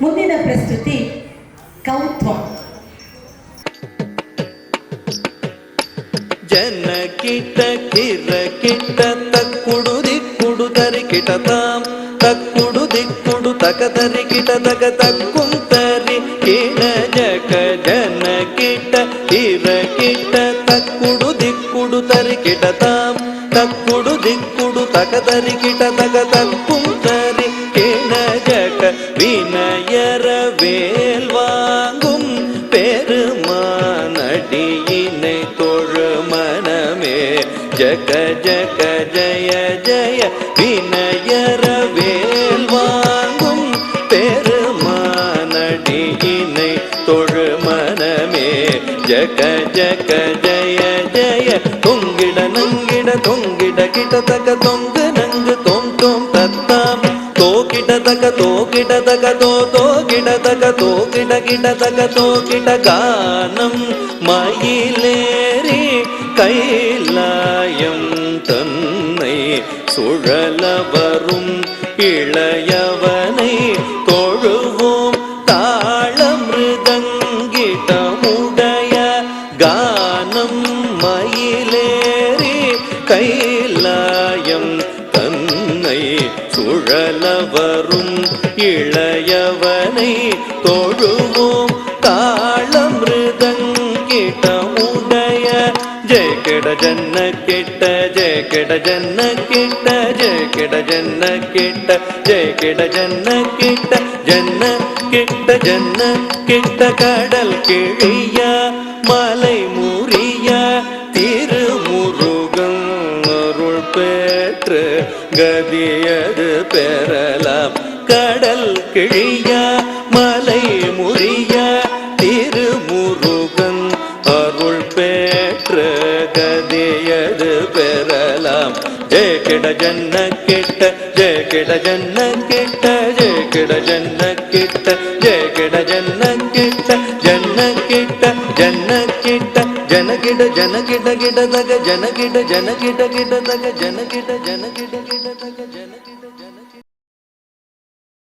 ಮುಂದಿನ ಪ್ರಸ್ತುತಿ ಕೌತ್ವ. ಜನ ಕಿಟ ಕಿರ ಕಿಟ ತಕ್ಕುಡು ದಿಕ್ಕುಡು ತರಿ ಕಿಟತಾಂ ತಕ್ಕುಡು ದಿಕ್ಕುಡು ತಕ ತರಿ ಕಿಟ ತಕ ತಕ್ಕುಂತರಿ ಕಿಣ ಜಕ ಜನ ಕಿಟ ಕಿರ ಕಿಟ ತಕ್ಕುಡು ದಿಕ್ಕುಡು ತರಿ ಕಿಟತಾಂ ತಕ್ಕುಡು ದಿಕ್ಕುಡು ತಕ ತರಿ ಕಿಟ ತಕ ತಕ್ಕುಂತರಿ ಕಿಣ ಜಕ வினயர வேல் வாங்கும் பெருமானடியினை தொழு மனமே ஜக ஜக ஜய ஜய வினயர வேல் வாங்கும் பெருமானடியினை தொழு மனமே ஜக ஜக ஜய ஜய தொங்கிட நங்கிட தொங்கிட கிட்ட தக தொங்கு நங்கு தோம் தோம் தத்தாம் தோகிட தக தோகிட தக தோ தோகிட தக தோகிட கிட தக தோகிட கானம் மயிலேறி கைலாயம் தன்னை சுழல வரும் இளையவனை தொழுவோம் தாளமிருதங்கிடமுடைய கானம் மயிலேறி கைலாயம் தன்னை சுழல வரும் இளையவனை தொழுவோம் தாளமிருதங்கிடமுடைய ஜெய கிட ஜன்ன கிட்ட ஜெய கிட ஜன்ன கிட்ட ஜெய கிட ஜன்ன கிட்ட ஜெய கிட ஜன்ன கிட்ட ஜன்ன கிட்ட ஜன்ன கிட்ட கடல் கிழிய மலை முறிய திருமுருகன் அருள் பெற்று கதியது பெறலாம் கடல் கிழிய மலை முறிய திருமுருகன் அருள் பெற்று கதியது பெறலாம் ஜெய கிட ஜன்ன கிட்ட ஜெய கிட ஜன்ன கிட்ட ஜெய கிட ஜன்ன கிட்ட ஜெய கிட ஜன்ன கிட்ட ஜன்ன கிட்ட ஜன்ன கிட்ட ஜன கிட ஜன கிட கிட தக ஜன கிட ஜன கிட கிட தக ஜன கிட ஜன கிட கிட தக ஜன கிட